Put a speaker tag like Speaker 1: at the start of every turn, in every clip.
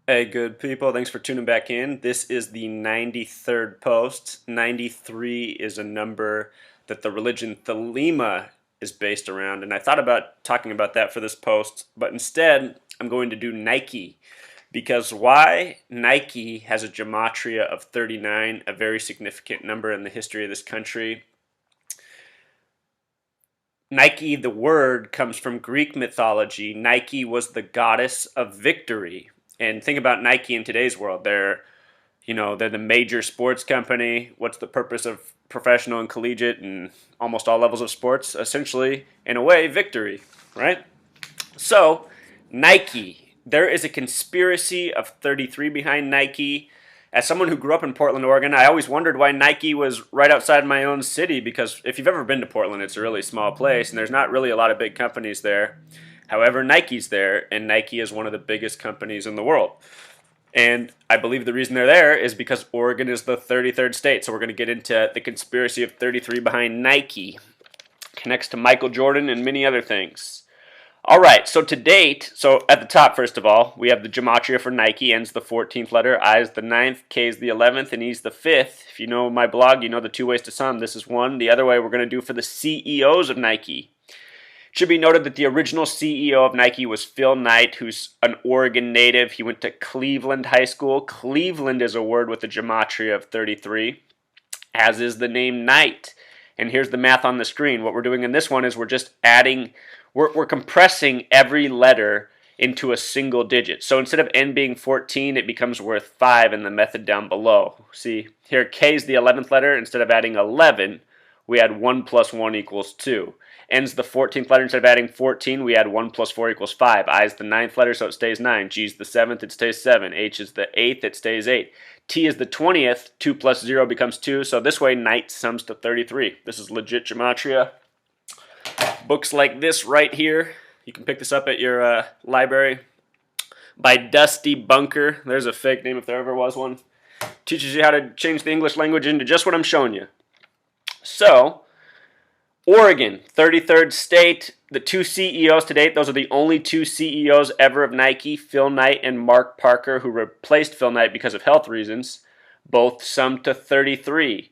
Speaker 1: Hey, good people. Thanks for tuning back in. This is the 93rd post. 93 is a number that the religion Thelema is based around, and I thought about talking about that for this post, but instead I'm going to do Nike. Because why? Nike has a gematria of 39, a very significant number in the history of this country. Nike, the word, comes from Greek mythology. Nike was the goddess of victory. And think about Nike in today's world. They're the major sports company. What's the purpose of professional and collegiate and almost all levels of sports? Essentially, in a way, victory, right? So, Nike. There is a conspiracy of 33 behind Nike. As someone who grew up in Portland, Oregon, I always wondered why Nike was right outside my own city because if you've ever been to Portland, it's a really small place and there's not really a lot of big companies there. However, Nike's there, and Nike is one of the biggest companies in the world. And I believe the reason they're there is because Oregon is the 33rd state. So we're going to get into the conspiracy of 33 behind Nike. Connects to Michael Jordan and many other things. All right, so to date, so at the top, first of all, we have the gematria for Nike, N's the 14th letter, I's the 9th, K's the 11th, and E's the 5th. If you know my blog, you know the two ways to sum. This is one. The other way we're going to do for the CEOs of Nike. It should be noted that the original CEO of Nike was Phil Knight, who's an Oregon native. He went to Cleveland High School. Cleveland is a word with a gematria of 33, as is the name Knight. And here's the math on the screen. What we're doing in this one is we're just adding, we're compressing every letter into a single digit. So instead of n being 14, it becomes worth 5 in the method down below. See, here K is the 11th letter. Instead of adding 11, we add 1 plus 1 equals 2. N's the 14th letter. Instead of adding 14, we add 1 plus 4 equals 5. I is the 9th letter, so it stays 9. G is the 7th, it stays 7. H is the 8th, it stays 8. T is the 20th. 2 plus 0 becomes 2. So this way, Knight sums to 33. This is legit gematria. Books like this right here. You can pick this up at your library. By Dusty Bunker. There's a fake name if there ever was one. Teaches you how to change the English language into just what I'm showing you. So, Oregon, 33rd state. The two CEOs to date, those are the only two CEOs ever of Nike, Phil Knight and Mark Parker, who replaced Phil Knight because of health reasons. Both summed to 33.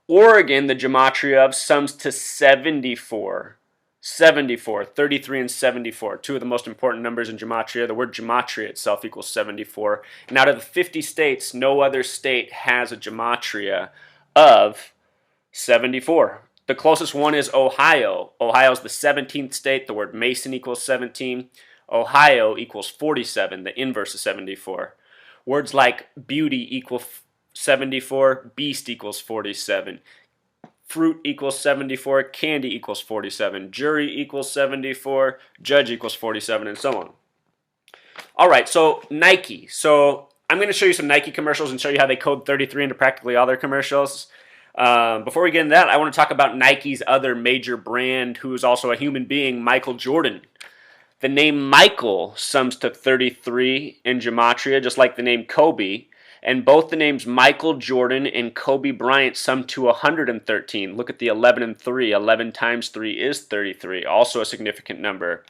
Speaker 1: Oregon, the gematria of, sums to 74. 74, 33 and 74, two of the most important numbers in gematria. The word gematria itself equals 74. And out of the 50 states, no other state has a gematria of 74. The closest one is Ohio. Ohio is the 17th state. The word Mason equals 17. Ohio equals 47. The inverse of 74. Words like beauty equal 74. Beast equals 47. Fruit equals 74. Candy equals 47. Jury equals 74. Judge equals 47, and so on. All right, so Nike. So I'm going to show you some Nike commercials and show you how they code 33 into practically all their commercials. Before we get into that, I want to talk about Nike's other major brand, who is also a human being, Michael Jordan. The name Michael sums to 33 in gematria, just like the name Kobe. And both the names Michael Jordan and Kobe Bryant sum to 113. Look at the 11 and 3. 11 times 3 is 33, also a significant number.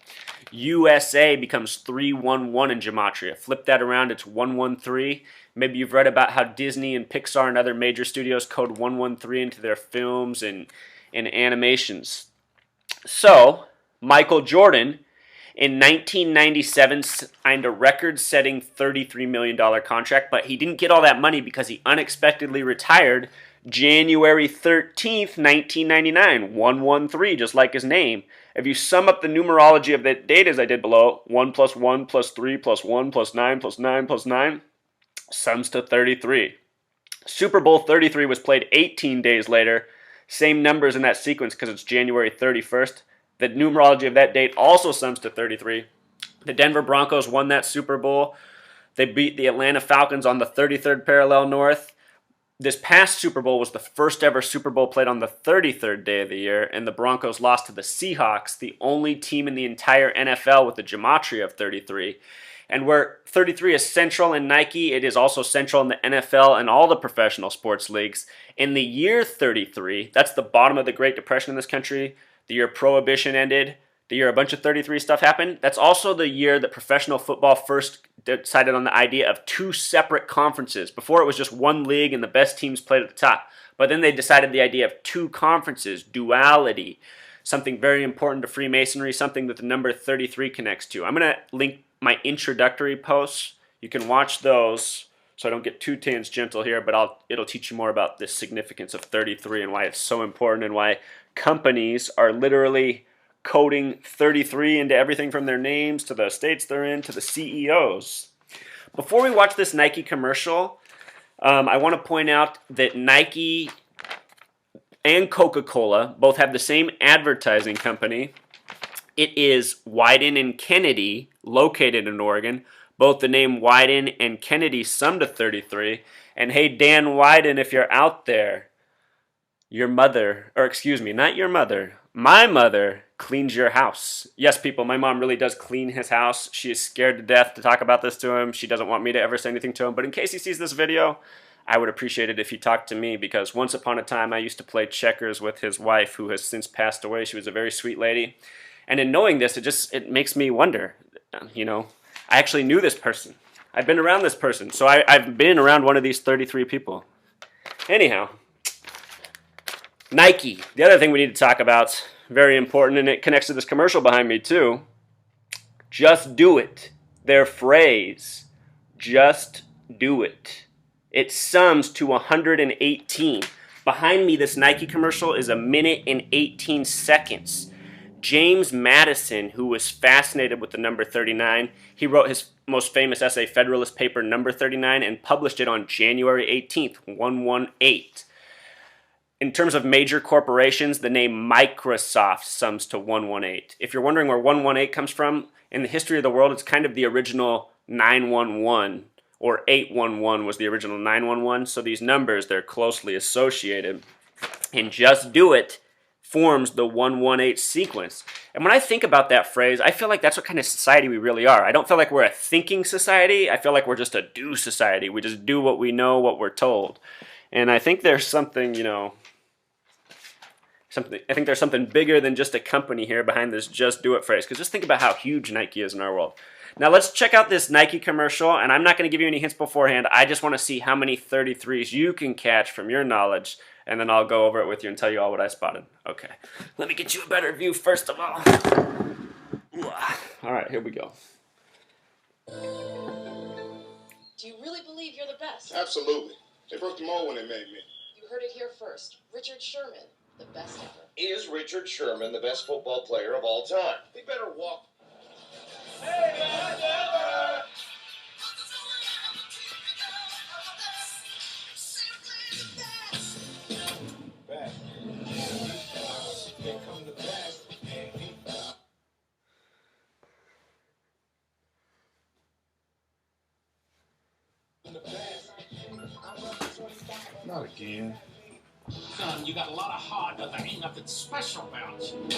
Speaker 1: USA becomes 311 in gematria. Flip that around, it's 113. Maybe you've read about how Disney and Pixar and other major studios code 113 into their films and animations. So, Michael Jordan in 1997 signed a record-setting $33 million contract, but he didn't get all that money because he unexpectedly retired January 13th, 1999. 113, just like his name. If you sum up the numerology of that date as I did below, 1 plus 1 plus 3 plus 1 plus 9 plus 9 plus 9, sums to 33. Super Bowl 33 was played 18 days later. Same numbers in that sequence because it's January 31st. The numerology of that date also sums to 33. The Denver Broncos won that Super Bowl. They beat the Atlanta Falcons on the 33rd parallel north. This past Super Bowl was the first ever Super Bowl played on the 33rd day of the year, and the Broncos lost to the Seahawks, the only team in the entire NFL with a gematria of 33. And where 33 is central in Nike, it is also central in the NFL and all the professional sports leagues. In the year 33, that's the bottom of the Great Depression in this country, the year Prohibition ended, the year a bunch of 33 stuff happened. That's also the year that professional football first decided on the idea of 2 separate conferences. Before it was just one league and the best teams played at the top. But then they decided the idea of 2 conferences, duality, something very important to Freemasonry, something that the number 33 connects to. I'm going to link my introductory posts. You can watch those so I don't get too tangential here, but it'll teach you more about the significance of 33 and why it's so important and why companies are literally coding 33 into everything from their names to the states they're in to the CEOs. Before we watch this Nike commercial, I want to point out that Nike and Coca-Cola both have the same advertising company. It is Wyden and Kennedy, located in Oregon. Both the name Wyden and Kennedy sum to 33. And hey, Dan Wyden, if you're out there, your mother, or excuse me, not your mother, my mother cleans your house. Yes, people, my mom really does clean his house. She is scared to death to talk about this to him. She doesn't want me to ever say anything to him. But in case he sees this video, I would appreciate it if he talked to me, because once upon a time I used to play checkers with his wife, who has since passed away. She was a very sweet lady. And in knowing this, it makes me wonder, you know, I actually knew this person. I've been around this person. So I've been around one of these 33 people. Anyhow, Nike. The other thing we need to talk about, very important, and it connects to this commercial behind me too. Just do it. Their phrase, just do it. It sums to 118. Behind me, this Nike commercial is 1 minute and 18 seconds. James Madison, who was fascinated with the number 39, he wrote his most famous essay, Federalist Paper Number 39, and published it on January 18th, 118. In terms of major corporations, the name Microsoft sums to 118. If you're wondering where 118 comes from, in the history of the world, it's kind of the original 911, or 811 was the original 911. So these numbers, they're closely associated. And just do it forms the 118 sequence. And when I think about that phrase, I feel like that's what kind of society we really are. I don't feel like we're a thinking society. I feel like we're just a do society. We just do what we know, what we're told. And I think there's something, you know, I think there's something bigger than just a company here behind this just do it phrase. Because just think about how huge Nike is in our world. Now let's check out this Nike commercial, and I'm not going to give you any hints beforehand. I just want to see how many 33s you can catch from your knowledge, and then I'll go over it with you and tell you all what I spotted. Okay, let me get you a better view first of all. All right, here we go.
Speaker 2: Do you really believe you're the best?
Speaker 3: Absolutely. They broke the mold when they made me.
Speaker 2: You heard it here first. Richard Sherman, the best ever.
Speaker 4: Is Richard Sherman the best football player of all time?
Speaker 3: They better walk. Not again.
Speaker 5: Son, you got a lot of heart, but there ain't nothing special about you.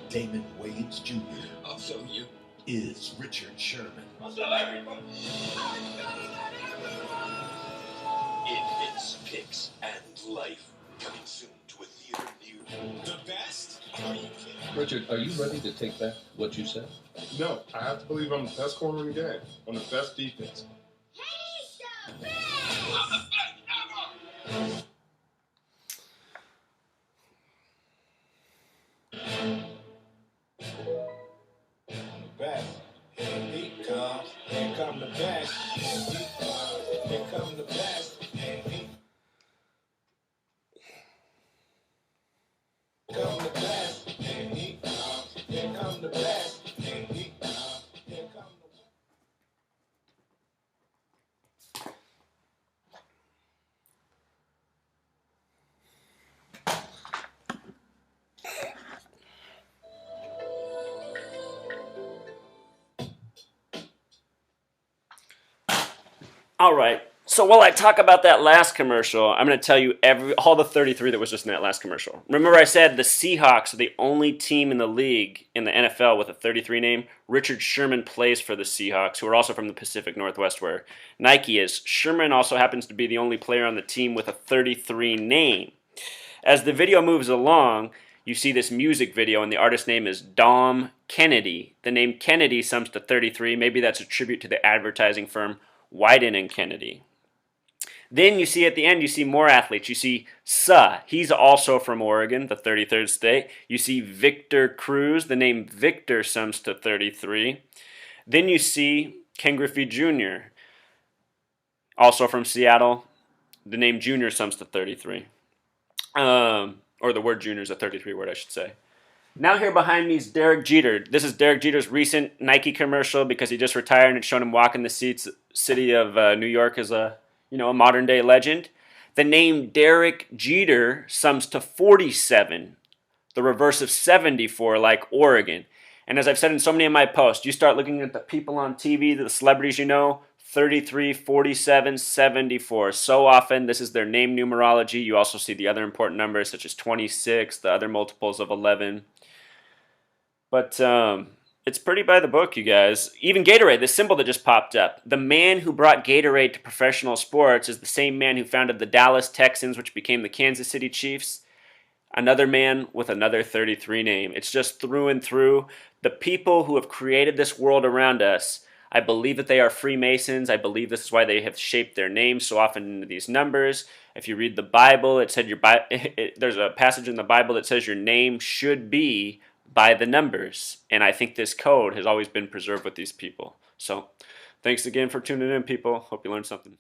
Speaker 6: Damon Wayans Jr.
Speaker 5: I'll show you.
Speaker 6: is Richard Sherman.
Speaker 5: I'll show everybody.
Speaker 6: It is Picks and Life, coming soon to a theater near you.
Speaker 5: The best? Are you kidding?
Speaker 7: Richard, are you ready to take back what you said?
Speaker 3: No, I have to believe I'm the best corner in the game. I'm the best defense.
Speaker 5: I'm the best ever!
Speaker 8: Best. Here he comes. Here come the best. Here he comes. Here come the best. Here he come the best. Here he comes. Here come the best. Here he comes. Here come the best.
Speaker 1: All right. So while I talk about that last commercial, I'm going to tell you all the 33 that was just in that last commercial. Remember I said the Seahawks are the only team in the league in the NFL with a 33 name? Richard Sherman plays for the Seahawks, who are also from the Pacific Northwest where Nike is. Sherman also happens to be the only player on the team with a 33 name. As the video moves along, you see this music video, and the artist's name is Dom Kennedy. The name Kennedy sums to 33. Maybe that's a tribute to the advertising firm Wyden and Kennedy. Then you see at the end, you see more athletes. You see Suh. He's also from Oregon, the 33rd state. You see Victor Cruz. The name Victor sums to 33. Then you see Ken Griffey Jr., also from Seattle. The name Junior sums to 33. Or the word Junior is a 33 word, I should say. Now here behind me is Derek Jeter. This is Derek Jeter's recent Nike commercial because he just retired and it's shown him walking the city of New York as a modern day legend. The name Derek Jeter sums to 47, the reverse of 74, like Oregon. And as I've said in so many of my posts, you start looking at the people on TV, the celebrities 33, 47, 74. So often, this is their name numerology. You also see the other important numbers, such as 26, the other multiples of 11. But it's pretty by the book, you guys. Even Gatorade, this symbol that just popped up. The man who brought Gatorade to professional sports is the same man who founded the Dallas Texans, which became the Kansas City Chiefs. Another man with another 33 name. It's just through and through. The people who have created this world around us, I believe that they are Freemasons. I believe this is why they have shaped their names so often into these numbers. If you read the Bible, it said there's a passage in the Bible that says your name should be by the numbers. And I think this code has always been preserved with these people. So thanks again for tuning in, people. Hope you learned something.